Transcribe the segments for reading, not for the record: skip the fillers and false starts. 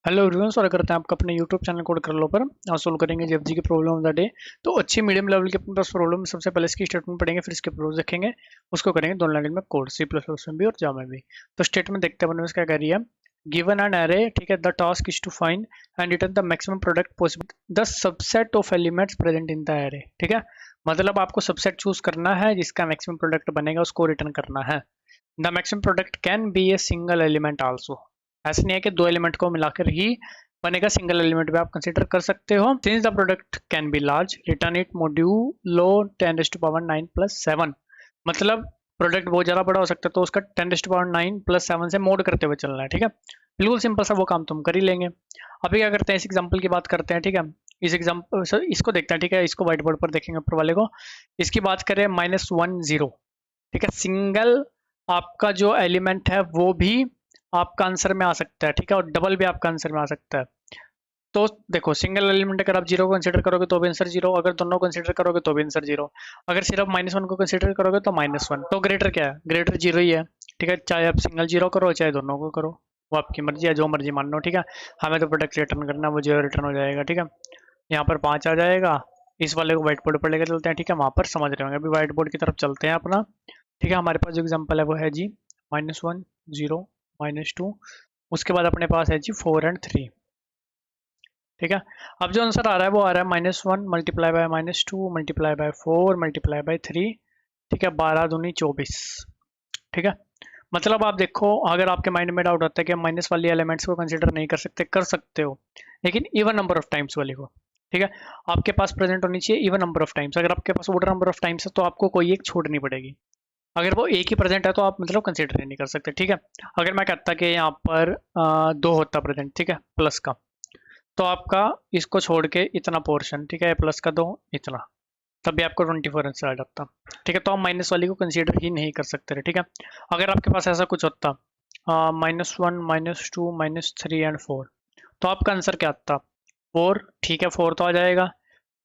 Hello everyone, स्वागत करते हैं आपका अपने यूट्यूब चैनल कोड कर लो पर। आज सोल्व करेंगे जेएफजी की प्रॉब्लम ऑफ द डे। तो अच्छी मीडियम लेवल की अपने पास प्रॉब्लम, सबसे पहले इसकी स्टेटमेंट पढ़ेंगे, फिर इसके प्रूफ देखेंगे, उसको करेंगे दोनों लैंग्वेज में कोड, सी प्लस प्लस में भी और जावा में भी। तो स्टेटमेंट देखते हैं अपने पास क्या कह रही है। गिवन एन एरे, ठीक है, the task is to find and return the maximum product possible the subset of elements present in the array. ठीक है, मतलब आपको सबसेट चूज करना है जिसका मैक्सिमम प्रोडक्ट बनेगा, उसको रिटर्न करना है। The maximum product can be a single element also. ऐसा नहीं है कि दो एलिमेंट को मिलाकर ही बनेगा, सिंगल एलिमेंट भी आप कंसीडर कर सकते हो। Since the product can be large, return it modulo 10⁻⁹ मतलब प्रोडक्ट बहुत ज्यादा बड़ा हो सकता है तो उसका 10⁻⁹ से मोड करते हुए चलना है। ठीक है, बिल्कुल सिंपल सा वो काम तुम कर ही लेंगे। अभी क्या करते हैं, इस एग्जांपल की बात करते हैं। ठीक है, इस एग्जांपल सर इसको देखते हैं। ठीक है, इसको व्हाइट बोर्ड पर देखेंगे ऊपर वाले को। इसकी बात करें -1 0। ठीक है, सिंगल आपका जो एलिमेंट है वो भी आपका आंसर में आ सकता है। ठीक है, और डबल भी आपका आंसर में आ सकता है। तो देखो, सिंगल एलिमेंट अगर आप जीरो को कंसीडर करोगे तो भी आंसर जीरो, अगर दोनों कंसीडर करोगे तो भी आंसर जीरो, अगर सिर्फ -1 को कंसीडर करोगे तो -1। तो ग्रेटर क्या है? ग्रेटर जीरो ही है। ठीक है, चाहे आप सिंगल जीरो करो चाहे दोनों को करो, वो आपकी मर्जी है, जो मर्जी मान लो। ठीक है, हमें तो प्रोडक्ट रिटर्न करना, वो जीरो रिटर्न हो जाएगा। ठीक है, यहाँ पर 5 आ जाएगा। इस वाले को व्हाइट बोर्ड पर लेकर चलते हैं। ठीक है, वहाँ पर समझ रहे होंगे। अभी व्हाइट बोर्ड की तरफ चलते हैं अपना। ठीक है, हमारे पास जो एग्जाम्पल है वो है जी -1 0 -2। उसके बाद अपने पास है जी 4 और 3। ठीक है, अब जो आंसर आ रहा है वो आ रहा है -1 multiply by -2 multiply by 4 multiply by 3। ठीक है, 12 दूनी 24। ठीक है, मतलब आप देखो, अगर आपके माइंड में डाउट होता है कि माइनस वाली एलिमेंट्स को कंसीडर नहीं कर सकते, कर सकते हो, लेकिन इवन नंबर ऑफ टाइम्स वाली को। ठीक है, आपके पास प्रेजेंट होनी चाहिए इवन नंबर ऑफ टाइम्स। अगर आपके पास ऑर्डर नंबर ऑफ टाइम्स है तो आपको कोई एक छोड़नी पड़ेगी। अगर वो एक ही प्रेजेंट है तो आप मतलब कंसीडर ही नहीं कर सकते। ठीक है, अगर मैं कहता कि यहाँ पर 2 होता प्रेजेंट, ठीक है, प्लस का, तो आपका इसको छोड़ के इतना पोर्शन, ठीक है, प्लस का 2 इतना, तब भी आपको 24 आंसर आ जाता। ठीक है, तो आप माइनस वाली को कंसीडर ही नहीं कर सकते थे। ठीक है, अगर आपके पास ऐसा कुछ होता -1 -2 -3 एंड 4, तो आपका आंसर क्या आता? 4। ठीक है, 4 तो आ जाएगा।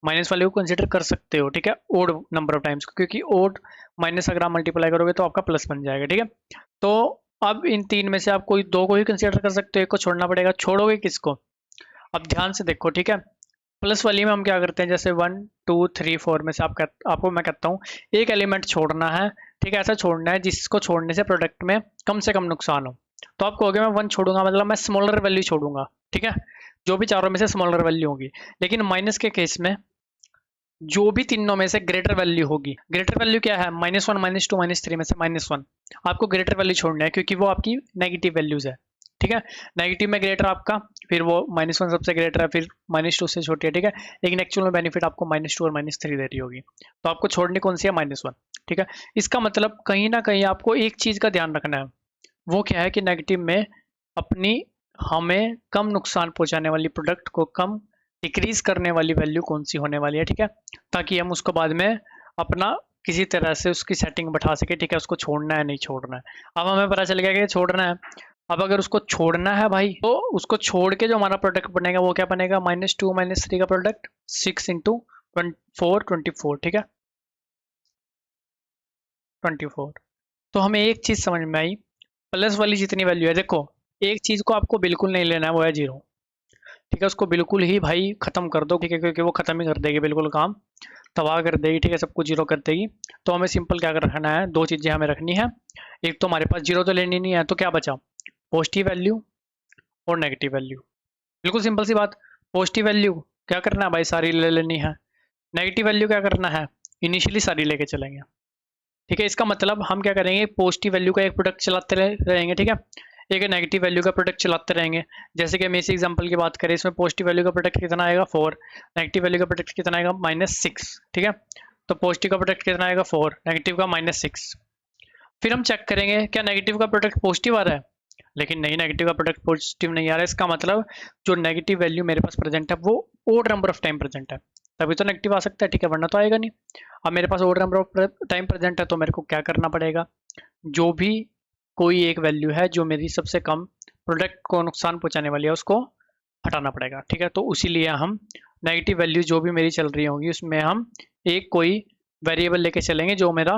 माइनस वाले को कंसीडर कर सकते हो। ठीक है, ओड नंबर ऑफ टाइम्स, क्योंकि ओड माइनस अगर आप मल्टीप्लाई करोगे तो आपका प्लस बन जाएगा। ठीक है, तो अब इन तीन में से आप कोई दो को ही कंसीडर कर सकते हो, एक को छोड़ना पड़ेगा। छोड़ोगे किसको? अब ध्यान से देखो। ठीक है, प्लस वाली में हम क्या करते हैं, जैसे 1 2 3 4 में से आपको मैं कहता हूँ एक एलिमेंट छोड़ना है। ठीक है, ऐसा छोड़ना है जिसको छोड़ने से प्रोडक्ट में कम से कम नुकसान हो। तो आप कहोगे मैं 1 छोड़ूंगा, मतलब मैं स्मॉलर वैल्यू छोड़ूंगा। ठीक है, जो भी चारों में से स्मॉलर वैल्यू होगी। लेकिन माइनस के केस में जो भी तीनों में से ग्रेटर वैल्यू होगी, ग्रेटर वैल्यू क्या है? -1 -2 -3 में से -1 आपको ग्रेटर वैल्यू छोड़ना है, क्योंकि वो आपकी नेगेटिव वैल्यूज है। ठीक है, नेगेटिव में ग्रेटर आपका, फिर वो -1 सबसे ग्रेटर है, फिर -2 से छोटी है। ठीक है, लेकिन एक्चुअल में बेनिफिट आपको -2 और -3 दे रही होगी, तो आपको छोड़नी कौन सी है? -1। ठीक है, इसका मतलब कहीं ना कहीं आपको एक चीज का ध्यान रखना है, वो क्या है कि नेगेटिव में अपनी हमें कम नुकसान पहुंचाने वाली, प्रोडक्ट को कम डिक्रीज करने वाली वैल्यू कौन सी होने वाली है। ठीक है, ताकि हम उसको बाद में अपना किसी तरह से उसकी सेटिंग बैठा सके। ठीक है, उसको छोड़ना है नहीं छोड़ना है। अब हमें पता चल गया कि छोड़ना है। अब अगर उसको छोड़ना है भाई, तो उसको छोड़ के जो हमारा प्रोडक्ट बनेगा वो क्या बनेगा? -2 -3 का प्रोडक्ट 6 इंटू 4 24। ठीक है, 24। तो हमें एक चीज समझ में आई, प्लस वाली जितनी वैल्यू है, देखो एक चीज को आपको बिल्कुल नहीं लेना है, वो है जीरो। ठीक है, उसको बिल्कुल ही भाई खत्म कर दो। ठीक है, क्योंकि वो खत्म ही कर देगी, बिल्कुल काम तबाह कर देगी। ठीक है, सब कुछ जीरो कर देगी। तो हमें सिंपल क्या कर रखना है, दो चीजें हमें रखनी है। एक तो हमारे पास जीरो तो लेनी नहीं है, तो क्या बचा? पॉजिटिव वैल्यू और नेगेटिव वैल्यू। बिल्कुल सिंपल सी बात। पॉजिटिव वैल्यू क्या करना है भाई? सारी ले लेनी है। नेगेटिव वैल्यू क्या करना है? इनिशियली सारी लेके चलेंगे। ठीक है, इसका मतलब हम क्या करेंगे, पॉजिटिव वैल्यू का एक प्रोडक्ट चलाते रहेंगे। ठीक है, एक नेगेटिव वैल्यू का प्रोडक्ट चलाते रहेंगे। जैसे कि हम इस एग्जांपल की बात करें, इसमें पॉजिटिव वैल्यू का प्रोडक्ट कितना आएगा? 4। नेगेटिव वैल्यू का प्रोडक्ट कितना आएगा? -6। ठीक है, तो पॉजिटिव का प्रोडक्ट कितना आएगा? 4, नेगेटिव का -6। फिर हम चेक करेंगे क्या नेगेटिव का प्रोडक्ट पॉजिटिव आ रहा है, लेकिन नहीं, नेगेटिव का प्रोडक्ट पॉजिटिव नहीं आ रहा है। इसका मतलब जो नेगेटिव वैल्यू मेरे पास प्रेजेंट है वो odd number of time present है, तभी तो नेगेटिव आ सकता है। ठीक है, वरना तो आएगा नहीं। अब मेरे पास odd number of time present है, तो मेरे को क्या करना पड़ेगा? जो भी कोई एक वैल्यू है जो मेरी सबसे कम प्रोडक्ट को नुकसान पहुंचाने वाली है, उसको हटाना पड़ेगा। ठीक है, तो इसीलिए हम नेगेटिव वैल्यू जो भी मेरी चल रही होंगी उसमें हम एक कोई वेरिएबल लेके चलेंगे जो मेरा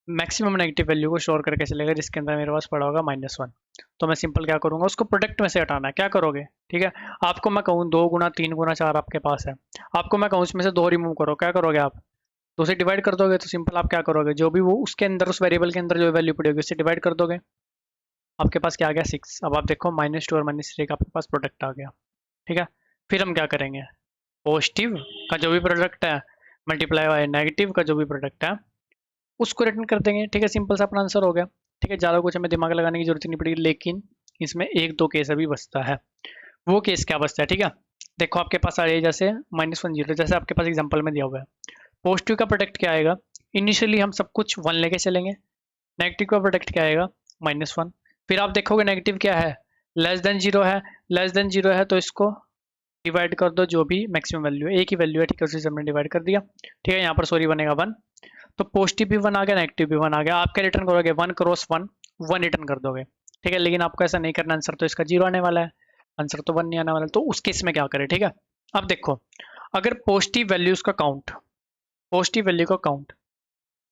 मैक्सिमम नेगेटिव वैल्यू को स्टोर करके चलेगा जिसके अंदर मेरे पास पड़ा होगा -1। तो मैं सिंपल क्या करूंगा, उसको प्रोडक्ट में से हटाना है। क्या करोगे, ठीक है, आपको मैं कहूँ 2 गुना 3 गुना 4 आपके पास है, आपको मैं कहूँ इसमें से 2 रिमूव करो, क्या करोगे आप, 2 से डिवाइड कर दोगे। तो सिंपल आप क्या करोगे, जो भी वो उसके अंदर उस वेरिएबल के अंदर जो वैल्यू पड़ी होगी उससे डिवाइड कर दोगे। आपके पास क्या आ गया 6। अब आप देखो -2 और -3 का आपके पास प्रोडक्ट आ गया, ठीक है। फिर हम क्या करेंगे, पॉजिटिव का जो भी प्रोडक्ट है मल्टीप्लाई बाय नेगेटिव का जो भी प्रोडक्ट है उसको रिटर्न कर देंगे, ठीक है। सिंपल सा अपना आंसर हो गया, ठीक है। ज़्यादा कुछ हमें दिमाग लगाने की जरूरत नहीं पड़ेगी, लेकिन इसमें 1-2 केस अभी बचता है। वो केस क्या बचता है, ठीक है। देखो आपके पास आ रही है जैसे -1 0, जैसे आपके पास एग्जांपल में दिया हुआ है। पॉजिटिव का प्रोडक्ट क्या आएगा, इनिशियली हम सब कुछ 1 लेके चलेंगे। नेगेटिव का प्रोडक्ट क्या आएगा, -1। फिर आप देखोगे नेगेटिव क्या है, लेस देन 0 है। लेस देन 0 है तो इसको डिवाइड कर दो, जो भी मैक्सिमम वैल्यू है, एक ही वैल्यू है, ठीक है, उसी से हमने डिवाइड कर दिया, ठीक है। यहाँ पर सॉरी बनेगा 1। तो पॉजिटिव भी 1 आ गया, नेगेटिव भी 1 आ गया। आप क्या रिटर्न करोगे, 1 क्रॉस 1 1 रिटर्न कर दोगे, ठीक है। लेकिन आपको ऐसा नहीं करना, आंसर तो इसका 0 आने वाला है, आंसर तो 1 नहीं आने वाला है। तो उस केस में क्या करें, ठीक है। अब देखो, अगर पॉजिटिव वैल्यूज का काउंट, पॉजिटिव वैल्यू का काउंट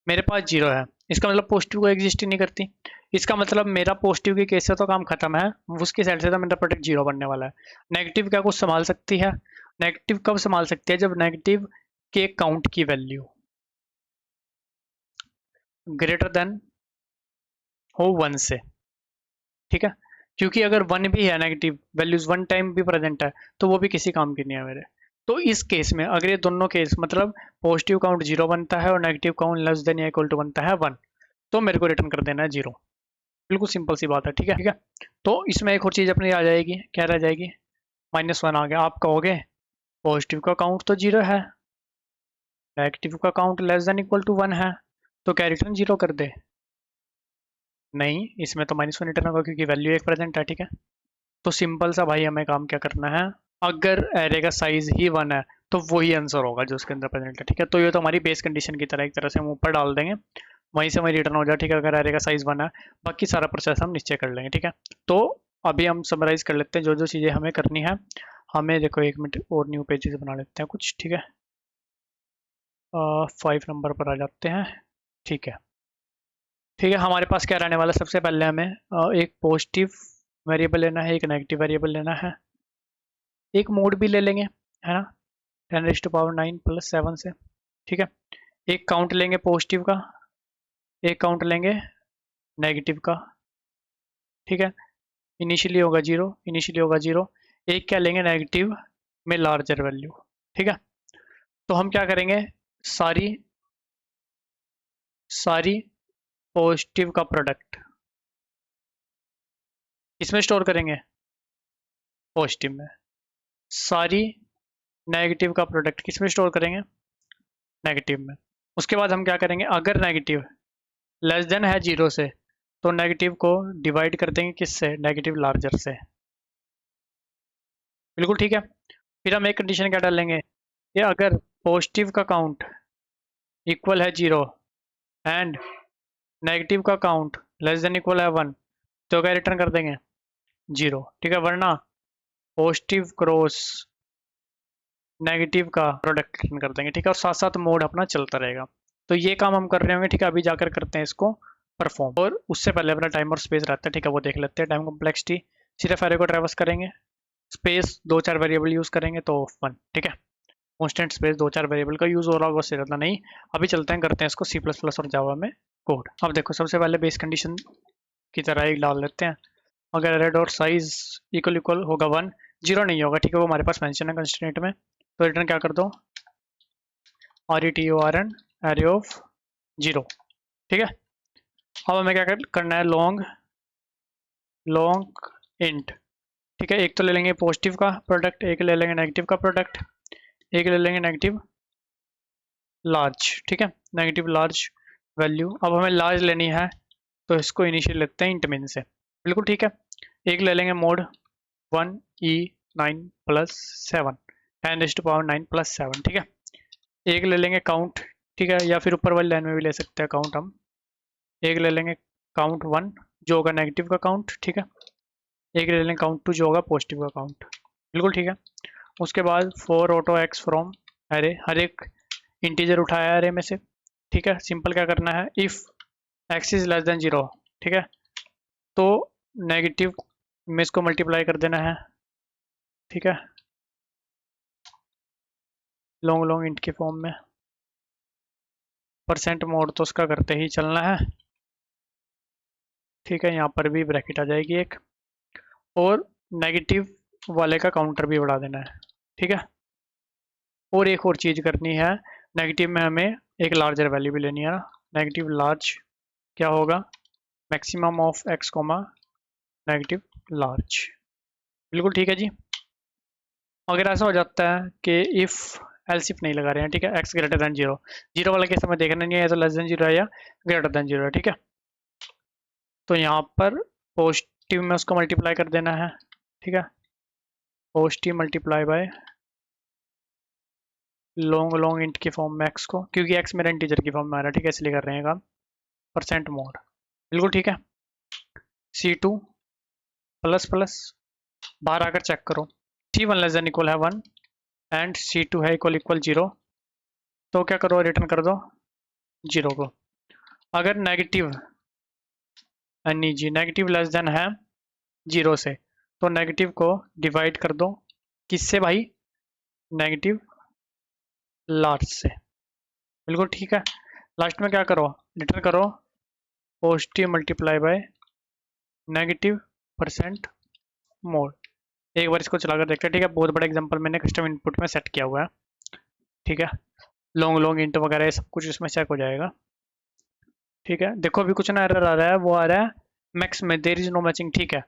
मेरे पास 0 है, इसका मतलब पॉजिटिव को एग्जिस्ट ही नहीं करती। इसका मतलब मेरा पॉजिटिव की केस से तो काम खत्म है, उसकी साइड से तो मेरा प्रोडक्ट 0 बनने वाला है। नेगेटिव क्या कुछ संभाल सकती है, नेगेटिव कब संभाल सकती है, जब नेगेटिव के काउंट की वैल्यू ग्रेटर देन हो 1 से, ठीक है। क्योंकि अगर 1 भी है, नेगेटिव वैल्यूज 1 टाइम भी प्रेजेंट है, तो वो भी किसी काम की नहीं है मेरे। तो इस केस में अगर ये दोनों केस मतलब पॉजिटिव काउंट 0 बनता है और नेगेटिव काउंट लेस देन या इक्वल टू बनता है 1, तो मेरे को रिटर्न कर देना है 0। बिल्कुल सिंपल सी बात है, ठीक है, ठीक है। तो इसमें एक और चीज़ अपनी आ जाएगी, क्या रह जाएगी, -1 आ गया। आप कहोगे पॉजिटिव का काउंट तो 0 है, नेगेटिव का count less than equal to 1 है, तो क्या रिटर्न 0 कर दे, नहीं, इसमें तो -1 रिटर्न होगा क्योंकि वैल्यू एक प्रेजेंट है, ठीक है। तो सिंपल सा भाई हमें काम क्या करना है, अगर एरे का साइज ही 1 है तो वही आंसर होगा जो उसके अंदर प्रेजेंट है, ठीक है। तो ये तो हमारी बेस कंडीशन की तरह एक तरह से हम ऊपर डाल देंगे, वहीं से वहीं रिटर्न हो जाए, ठीक है, अगर एरे का साइज 1 है। बाकी सारा प्रोसेस हम नीचे कर लेंगे, ठीक है। तो अभी हम समराइज कर लेते हैं जो जो चीज़ें हमें करनी है। हमें देखो 1 मिनट और न्यू पेजेस बना लेते हैं कुछ, ठीक है। 5 नंबर पर आ जाते हैं, ठीक है, ठीक है। हमारे पास क्या रहने वाला है, सबसे पहले हमें एक पॉजिटिव वेरिएबल लेना है, एक नेगेटिव वेरिएबल लेना है, एक मोड भी ले लेंगे, है ना, 10⁻9 + 7 से, ठीक है। एक काउंट लेंगे पॉजिटिव का, एक काउंट लेंगे नेगेटिव का, ठीक है। इनिशियली होगा 0, इनिशियली होगा 0। एक क्या लेंगे नेगेटिव में लार्जर वैल्यू, ठीक है। तो हम क्या करेंगे, सारी सारी पॉजिटिव का प्रोडक्ट इसमें स्टोर करेंगे, पॉजिटिव में। सारी नेगेटिव का प्रोडक्ट किस में स्टोर करेंगे, नेगेटिव में। उसके बाद हम क्या करेंगे, अगर नेगेटिव लेस देन है 0 से तो नेगेटिव को डिवाइड कर देंगे किससे, नेगेटिव लार्जर से, बिल्कुल ठीक है। फिर हम एक कंडीशन क्या डालेंगे, कि अगर पॉजिटिव का काउंट इक्वल है 0 एंड नेगेटिव का काउंट लेस देन इक्वल है 1, तो क्या रिटर्न कर देंगे 0, ठीक है। वरना पॉजिटिव क्रॉस नेगेटिव का प्रोडक्ट रिटर्न कर देंगे, ठीक है। और साथ साथ मोड अपना चलता रहेगा। तो ये काम हम कर रहे होंगे, ठीक है। अभी जाकर करते हैं इसको परफॉर्म, और उससे पहले अपना टाइम और स्पेस रहता है, ठीक है, वो देख लेते हैं। टाइम कॉम्प्लेक्सिटी सिर्फ एरे को ट्रैवर्स करेंगे, स्पेस 2-4 वेरिएबल यूज़ करेंगे तो 1, ठीक है। कॉन्स्टेंट स्पेस 2-4 वेरिएबल का यूज़ हो रहा होगा, उससे ज़्यादा नहीं। अभी चलते हैं, करते हैं इसको C++ और जावा में कोड। अब देखो सबसे पहले बेस कंडीशन की तरह एक डाल लेते हैं, अगर array dot size equal equal होगा 1, 0 नहीं होगा, ठीक है, वो हमारे पास मेंशन है कंस्ट्रेंट में। तो रिटर्न क्या कर दो, return array ऑफ 0, ठीक है। अब हमें क्या करना है, लॉन्ग इंट, ठीक है। एक तो ले लेंगे पॉजिटिव का प्रोडक्ट, एक ले लेंगे नेगेटिव का प्रोडक्ट, एक ले लेंगे नेगेटिव लार्ज, ठीक है, नेगेटिव लार्ज वैल्यू। अब हमें लार्ज लेनी है तो इसको इनिशियल लेते हैं इंट मिन से, बिल्कुल ठीक है। एक ले लेंगे मोड 1e9 + 7, 10⁻9 + 7, ठीक है। एक ले लेंगे काउंट, ठीक है, या फिर ऊपर वाली लाइन में भी ले सकते हैं काउंट हम। एक ले लेंगे काउंट 1 जो होगा नेगेटिव का काउंट, ठीक है। एक ले लेंगे काउंट 2 जो होगा पॉजिटिव का काउंट, बिल्कुल ठीक है। उसके बाद for auto x from array, हर एक इंटीजर उठाया एरे में से, ठीक है। सिंपल क्या करना है, if x is less than 0, ठीक है। तो नेगेटिव में इसको मल्टीप्लाई कर देना है, ठीक है, लॉन्ग लॉन्ग इंट के फॉर्म में। परसेंट मोड तो उसका करते ही चलना है, ठीक है। यहाँ पर भी ब्रैकेट आ जाएगी एक, और नेगेटिव वाले का काउंटर भी बढ़ा देना है, ठीक है। और एक और चीज़ करनी है, नेगेटिव में हमें एक लार्जर वैल्यू भी लेनी है ना। नेगेटिव लार्ज क्या होगा, maximum of x comma negative large, बिल्कुल ठीक है जी। अगर ऐसा हो जाता है कि इफ़ एल्स इफ नहीं लगा रहे हैं, ठीक है, एक्स ग्रेटर देन 0, 0 वाला केस हमें देखना नहीं है, तो लेस देन 0 है या ग्रेटर देन 0 है, ठीक है। तो यहाँ पर पॉजिटिव में उसको मल्टीप्लाई कर देना है, ठीक है, positive multiply by long long int की फॉर्म में एक्स को, क्योंकि एक्स मेरा इंटीजर की फॉर्म में आ रहा है, ठीक है, इसलिए कर रहे हैं काम। परसेंट मोड, बिल्कुल ठीक है। C2 प्लस प्लस, बाहर आकर चेक करो, C1 लेस देन इक्वल है 1 एंड C2 है इक्वल इक्वल 0, तो क्या करो, रिटर्न कर दो 0 को। अगर नेगेटिव जी नेगेटिव लेस देन है 0 से, तो नेगेटिव को डिवाइड कर दो किससे भाई, नेगेटिव लार्ज से, बिल्कुल ठीक है। लास्ट में क्या करो, रिटर्न करो positive multiply by negative percent mode. एक बार इसको चलाकर देखते हैं, ठीक है। बहुत बड़ा एग्जांपल मैंने कस्टम इनपुट में सेट किया हुआ है, ठीक है। लॉन्ग लॉन्ग इंट वगैरह सब कुछ इसमें चेक हो जाएगा, ठीक है। देखो अभी कुछ ना एरर आ रहा है, वो आ रहा है मैक्स में देयर इज नो मैचिंग, ठीक है।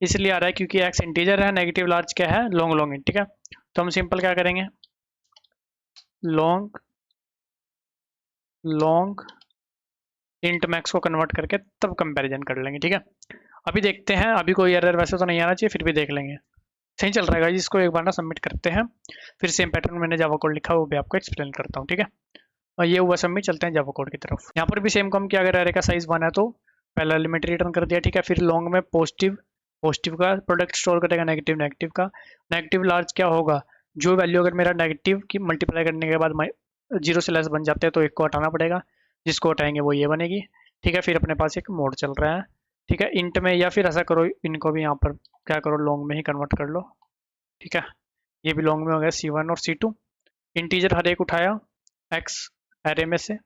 इसलिए आ रहा है क्योंकि एक्स इंटीजर है, नेगेटिव लार्ज क्या है, लॉन्ग लॉन्ग इंट, ठीक है। तो हम सिंपल क्या करेंगे, लॉन्ग लॉन्ग इंट मैक्स को कन्वर्ट करके तब कंपैरिजन कर लेंगे, ठीक है। अभी देखते हैं, अभी कोई एरर वैसे तो नहीं आना चाहिए, फिर भी देख लेंगे। सही चल रहा है गाइस, इसको एक बार ना सबमिट करते हैं, फिर सेम पैटर्न मैंने जावा कोड लिखा है वो भी आपको एक्सप्लेन करता हूँ, ठीक है। और ये हुआ सबमिट, चलते हैं जावा कोड की तरफ। यहाँ पर भी सेम कम किया, अगर एरे का साइज 1 है तो पहला एलिमेंट रिटर्न कर दिया, ठीक है। फिर लॉन्ग में पॉजिटिव पॉजिटिव का प्रोडक्ट स्टोर करेगा, नेगेटिव नेगेटिव का। नेगेटिव लार्ज क्या होगा, जो वैल्यू अगर मेरा नेगेटिव की मल्टीप्लाई करने के बाद 0 से लेस बन जाते हैं तो एक को हटाना पड़ेगा, जिसको हटाएंगे वो ये बनेगी, ठीक है। फिर अपने पास एक मोड चल रहा है, ठीक है, इंट में, या फिर ऐसा करो इनको भी यहाँ पर क्या करो, लॉन्ग में ही कन्वर्ट कर लो, ठीक है। ये भी लॉन्ग में हो गया C1 और C2। इंटीजर हर एक उठाया एक्स एरे में से,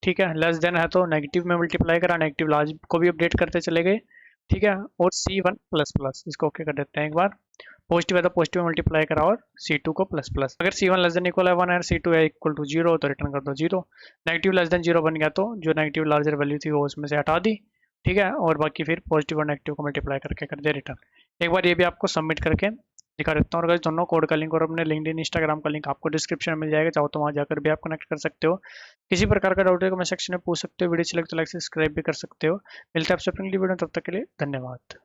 ठीक है। लेस देन है तो नेगेटिव में मल्टीप्लाई करा, नेगेटिव लार्ज को भी अपडेट करते चले गए, ठीक है। और C1 प्लस प्लस, इसको ओके कर देते हैं एक बार। पॉजिटिव है तो पॉजिटिव में मल्टीप्लाई करा, और C2 को प्लस प्लस। अगर C1 लेस देन इक्वल है 1 और C2 है इक्वल टू 0, तो रिटर्न कर दो 0। नेगेटिव लेस देन 0 बन गया तो जो नेगेटिव लार्जर वैल्यू थी वो उसमें से हटा दी, ठीक है। और बाकी फिर पॉजिटिव और नेगेटिव को मल्टीप्लाई करके कर दिया रिटर्न। एक बार ये भी आपको सबमिट करके दिखा देता हूँ। और गाइस दोनों कोड का लिंक और अपने लिंक्डइन इंस्टाग्राम का लिंक आपको डिस्क्रिप्शन में मिल जाएगा, चाहो तो वहाँ जाकर भी आप कनेक्ट कर सकते हो। किसी प्रकार का डाउट है कमेंट सेक्शन में पूछ सकते हो, वीडियो अच्छी लगे तो लाइक सब्सक्राइब भी कर सकते हो। मिलते हैं आपसे अपनी वीडियो, तब तक के लिए धन्यवाद।